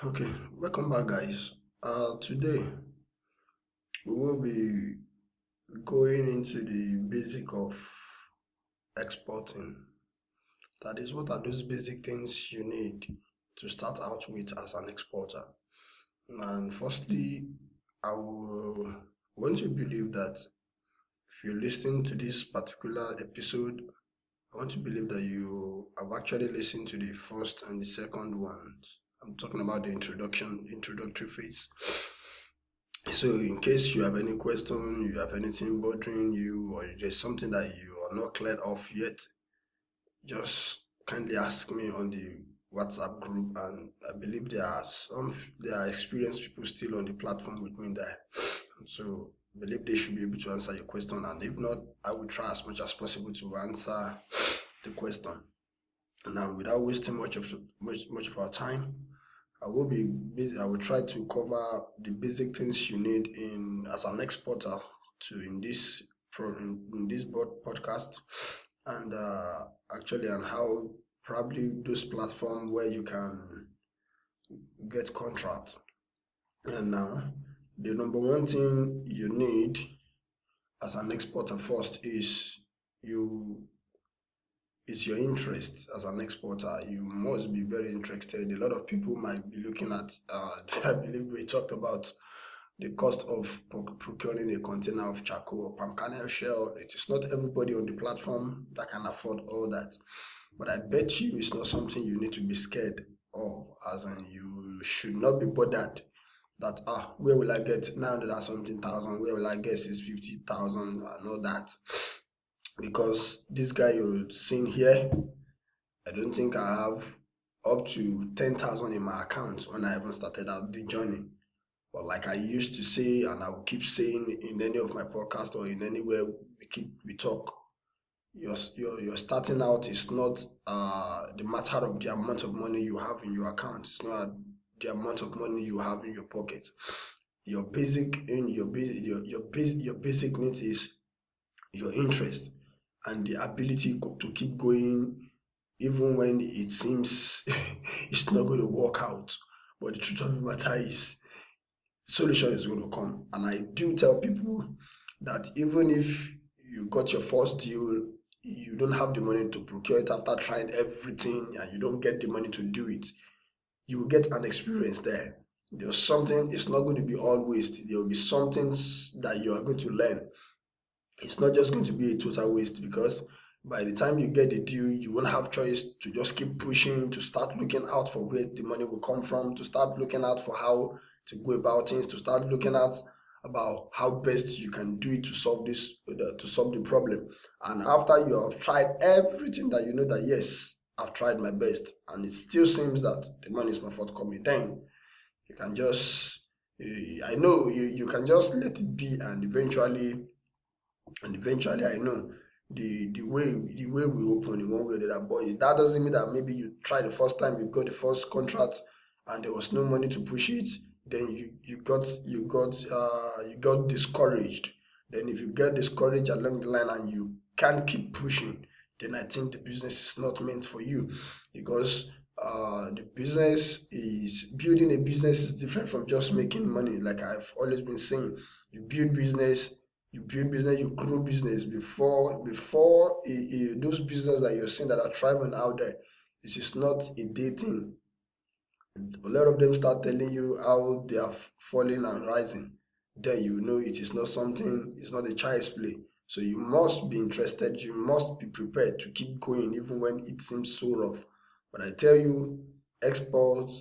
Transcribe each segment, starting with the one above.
Okay, welcome back, guys. Today we will be going into the basic of exporting. That is, what are those basic things you need to start out with as an exporter? And firstly, I will want to believe that if you're listening to this particular episode, I want to believe that you have actually listened to the first and the second one. I'm talking about the introductory phase. So, in case you have any question, you have anything bothering you, or there's something that you are not cleared off yet, just kindly ask me on the WhatsApp group. And I believe there are experienced people still on the platform with me there. So, I believe they should be able to answer your question. And if not, I will try as much as possible to answer the question. Now, without wasting much of our time, I will try to cover the basic things you need in as an exporter to in this podcast, and actually, and how probably those platforms where you can get contracts. And now, the number one thing you need as an exporter first you is your interest as an exporter. You must be very interested. A lot of people might be looking at, I believe we talked about the cost of procuring a container of charcoal or palm kernel shell. It is not everybody on the platform that can afford all that. But I bet you it's not something you need to be scared of, as in you should not be bothered that, where will I get 900 and something thousand, where will I get 650,000 and all that. Because this guy you're seeing here, I don't think I have up to 10,000 in my account when I even started out the journey. But like I used to say, and I will keep saying in any of my podcast or in anywhere we talk, your starting out is not the matter of the amount of money you have in your account. It's not the amount of money you have in your pocket. Your basic need is your interest and the ability to keep going even when it seems it's not going to work out. But the truth of the matter is, solution is going to come. And I do tell people that even if you got your first deal, you don't have the money to procure it after trying everything, and you don't get the money to do it, you will get an experience there. There's something, it's not going to be all waste. There will be something that you are going to learn. It's not just going to be a total waste, because by the time you get the deal, you won't have choice to just keep pushing, to start looking out for where the money will come from, to start looking out for how to go about things, to start looking at about how best you can do it to solve to solve the problem. And after you have tried everything that you know that yes, I've tried my best, and it still seems that the money is not forthcoming, then you can just I know you can just let it be, and eventually I know the way will open in one way or the other. But that doesn't mean that maybe you try the first time, you got the first contract and there was no money to push it, then you got discouraged. Then if you get discouraged along the line and you can't keep pushing, then I think the business is not meant for you, because the business is building a business is different from just making money. Like I've always been saying, you build business, you grow business before those business that you're seeing that are thriving out there. It is not a day thing. A lot of them start telling you how they are falling and rising. Then you know it is not something, it's not a child's play. So you must be interested, you must be prepared to keep going even when it seems so rough. But I tell you, export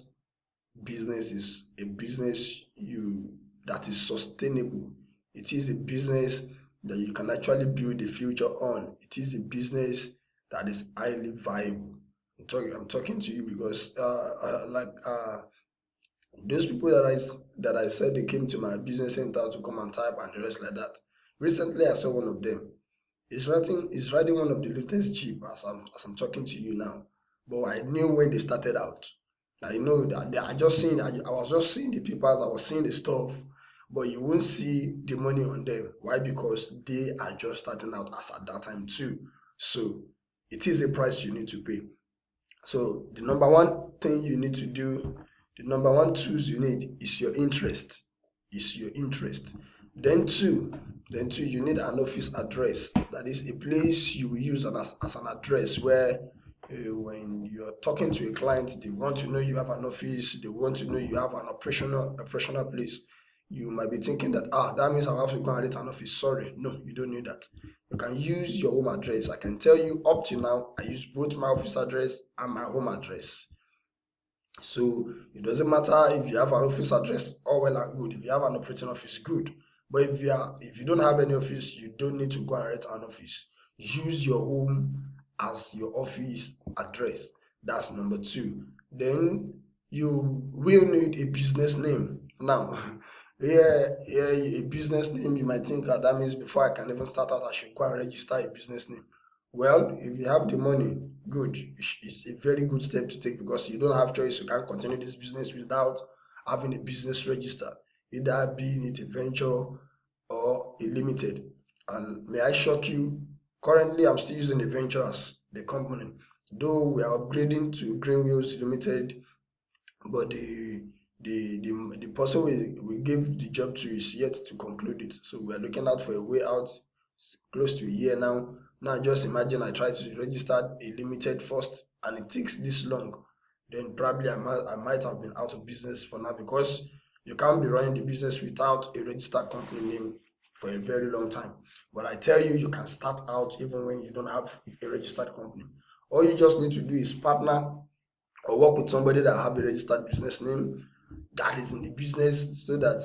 business is a business you that is sustainable. It is a business that you can actually build a future on. It is a business that is highly viable. I'm talking to you because those people that I said they came to my business center to come and type and the rest like that. Recently, I saw one of them. He's riding one of the latest Jeep as I'm talking to you now. But I knew when they started out. I know that I was just seeing the people, I was seeing the stuff, but you won't see the money on them. Why? Because they are just starting out as at that time too. So it is a price you need to pay. So the number one thing you need to do, The number one tools you need is your interest. Then two, you need an office address. That is a place you will use as an address where when you're talking to a client, they want to know you have an office, they want to know you have an operational place. You might be thinking that that means I have to go and rent an office. Sorry, no, you don't need that. You can use your home address. I can tell you up to now, I use both my office address and my home address. So it doesn't matter if you have an office address, all well and good. If you have an operating office, good. But if you don't have any office, you don't need to go and rent an office. Use your home as your office address. That's number two. Then you will need a business name. Now, yeah, a business name, you might think that means before I can even start out, I should go and register a business name. Well, if you have the money, good. It's a very good step to take because you don't have choice. You can't continue this business without having a business register, either being it a venture or a limited. And may I shock you, currently I'm still using a venture as the company, though we are upgrading to Green Wheels Limited, but the person we gave the job to is yet to conclude it. So we are looking out for a way out. It's close to a year now. Now just imagine I try to register a limited first and it takes this long. Then probably I might have been out of business for now because you can't be running the business without a registered company name for a very long time. But I tell you, you can start out even when you don't have a registered company. All you just need to do is partner or work with somebody that have a registered business name that is in the business, so that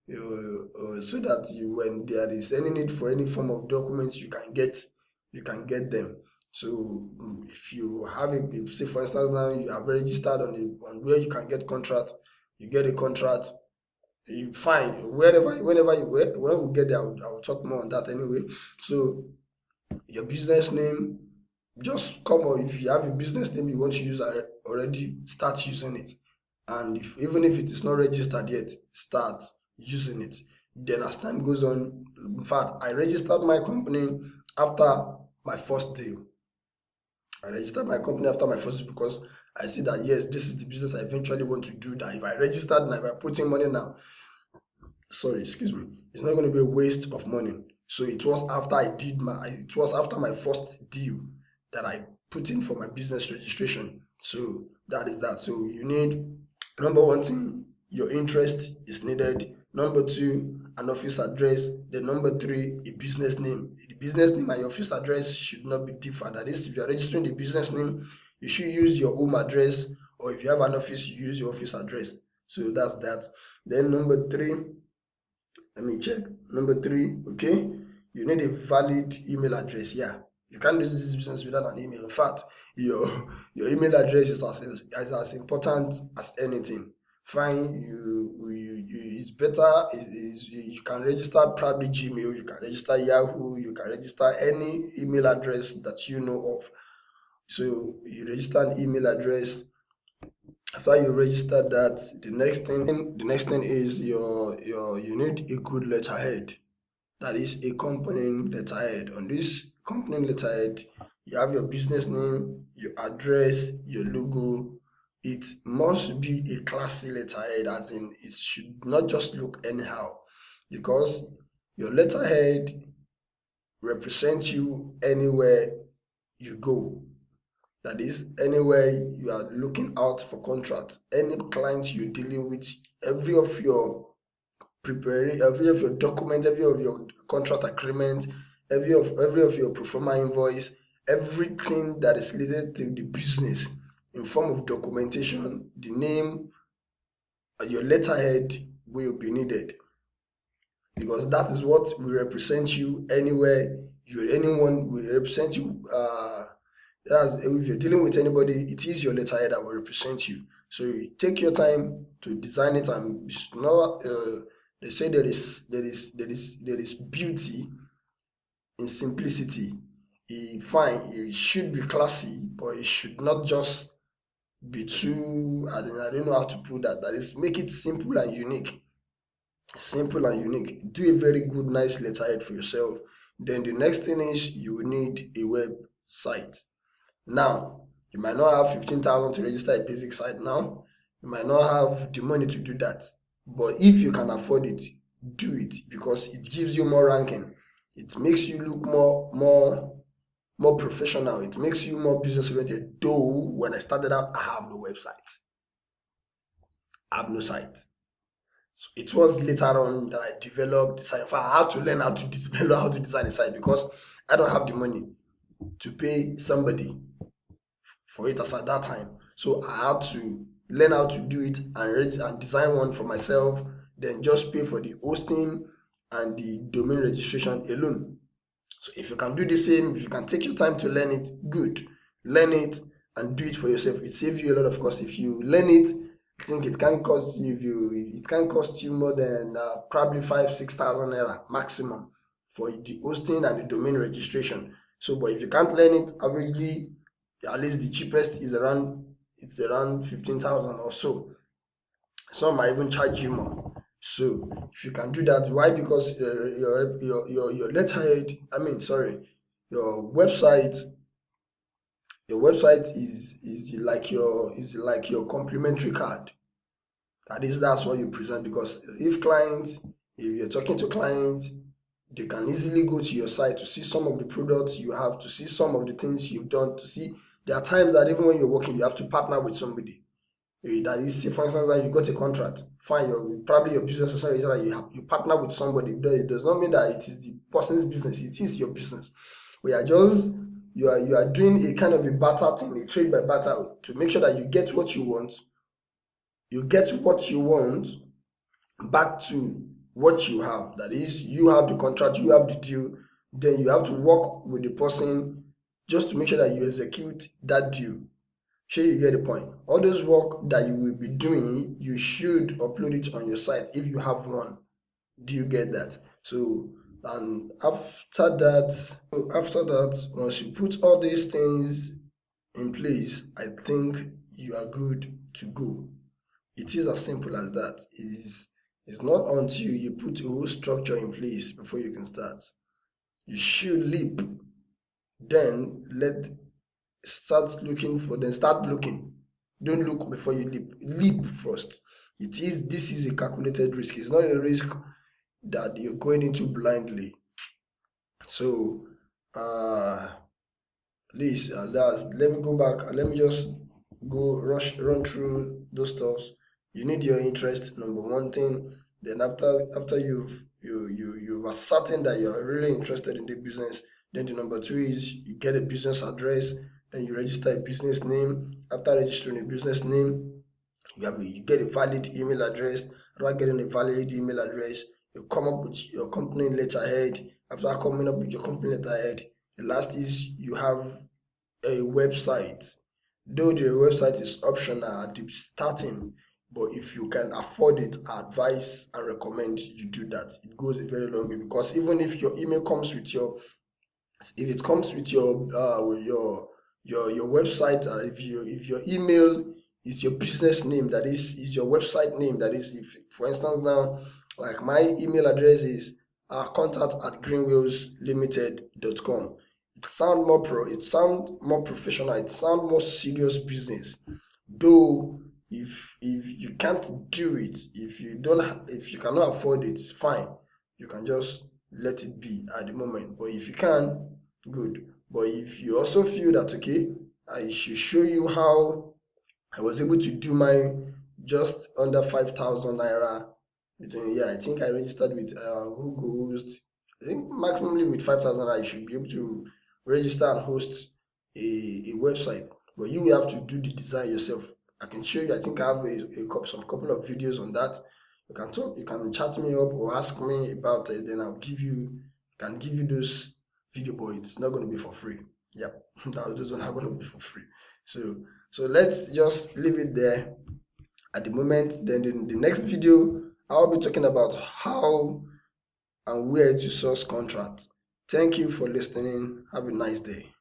you, when there is any need for any form of documents, you can get them. So if you have if say for instance now you have registered on where you can get contract, you get a contract, you find whenever when we get there, I will talk more on that anyway. So your business name, just come on. If you have a business name you want to use already, start using it. And even if it is not registered yet, start using it. Then as time goes on, in fact, I registered my company after my first deal. I registered my company after my first deal because I see that yes, this is the business I eventually want to do. That if I registered and if I put in money now, sorry, excuse me, it's not going to be a waste of money. So it was after my first deal that I put in for my business registration. So that is that. So you need, number one thing, your interest is needed. Number two, an office address. Then number three, a business name. The business name and your office address should not be different. That is, if you are registering the business name, you should use your home address, or if you have an office, you use your office address. So that's that. Then number three, let me check. Number three, okay, you need a valid email address. Yeah, you can't do this business without an email. In fact, your email address is as important as anything. Fine, it's better. You can register probably Gmail, you can register Yahoo, you can register any email address that you know of. So you register an email address. After you register that, the next thing is you need a good letterhead. That is a company letterhead. On this company letterhead, you have your business name, your address, your logo. It must be a classy letterhead, as in it should not just look anyhow, because your letterhead represents you anywhere you go. That is, anywhere you are looking out for contracts, any client you're dealing with, every of your document, every of your contract agreement, every of your pro forma invoice, everything that is related to the business in form of documentation, the name, your letterhead will be needed, because that is what will represent you anywhere anyone will represent you. If you're dealing with anybody, it is your letterhead that will represent you. So you take your time to design it, and it's not. They say there is beauty in simplicity. Fine, it should be classy, but it should not just be too. I don't know how to put that. That is, make it simple and unique. Simple and unique. Do a very good, nice letterhead for yourself. Then the next thing is you will need a website. Now, you might not have 15,000 to register a basic site now. You might not have the money to do that, but if you can afford it, do it, because it gives you more ranking. It makes you look more professional. It makes you more business oriented. Though when I started out, I have no website. I have no site. So it was later on that I developed the site. In fact, I had to learn how to develop how to design a site, because I don't have the money to pay somebody for it as at that time. So I had to learn how to do it and design one for myself, then just pay for the hosting and the domain registration alone. So if you can do the same, if you can take your time to learn it, good. Learn it and do it for yourself. It saves you a lot of cost. If you learn it, I think it can cost you more than probably 5,000-6,000 naira maximum for the hosting and the domain registration. So, but if you can't learn it, averagely, at least the cheapest is around 15,000 or so. Some might even charge you more. So if you can do that, why? Because your letterhead, your website, is like your complimentary card. That's what you present. Because if you're talking to clients, they can easily go to your site to see some of the products you have, to see some of the things you've done, to see. There are times that even when you're working, you have to partner with somebody. That is, say for instance, that you got a contract, fine, probably your business is that you partner with somebody. It does not mean that it is the person's business, it is your business. We are just you are doing a kind of a barter thing, a trade by barter, to make sure that you get what you want. You get what you want back to what you have. That is, you have the contract, you have the deal, then you have to work with the person just to make sure that you execute that deal. Sure, you get the point. All those work that you will be doing, you should upload it on your site if you have one. Do you get that? So, and after that, once you put all these things in place, I think you are good to go. It is as simple as that. It's not until you put a whole structure in place before you can start. You should leap, then start looking. Don't look before you leap first. This is a calculated risk. It's not a risk that you're going into blindly. So please, let me go back. Let me just run through those stuffs. You need your interest, number one thing. Then after you are certain that you're really interested in the business, then the number two is you get a business address. Then you register a business name. After registering a business name, you get a valid email address. After getting a valid email address, you come up with your company letterhead. After coming up with your company letterhead, the last is you have a website. Though the website is optional at the starting, but if you can afford it, I advise and recommend you do that. It goes a very long way, because even if your email comes with your if it comes with your website, if your email is your business name, that is your website name, that is, if for instance now, like my email address is contact@greenwheelslimited.com. It sound more professional, it sound more serious business. Though if you can't do it, if you cannot afford it, fine, you can just let it be at the moment. But if you can, good. But if you also feel that, okay, I should show you how I was able to do mine just under 5,000 naira. I think I registered with Google Host. I think maximally with 5,000 naira, you should be able to register and host a website. But you will have to do the design yourself. I can show you. I think I have some couple of videos on that. You can talk. You can chat me up or ask me about it. Then I'll can give you those video, but it's not going to be for free. Yep, those are not going to be for free. So let's just leave it there at the moment. Then in the next video, I'll be talking about how and where to source contracts. Thank you for listening. Have a nice day.